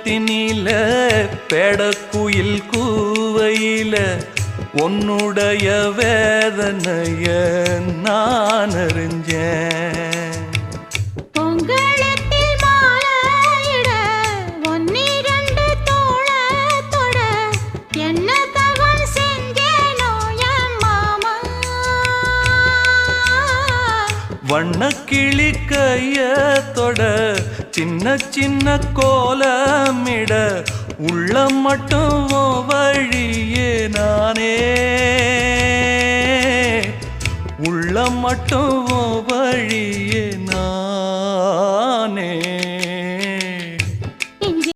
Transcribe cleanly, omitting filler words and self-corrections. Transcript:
உள்ளத்தினில பேடக்குயில் கூவையில உன்னுடைய வேதனைய நான் அறிஞ்சேன். வண்ணக்கிளி கையத்தொட சின்ன சின்ன கோலமிட உள்ள மட்டும் வழியே நானே உள்ள மட்டும் வழியே நானே.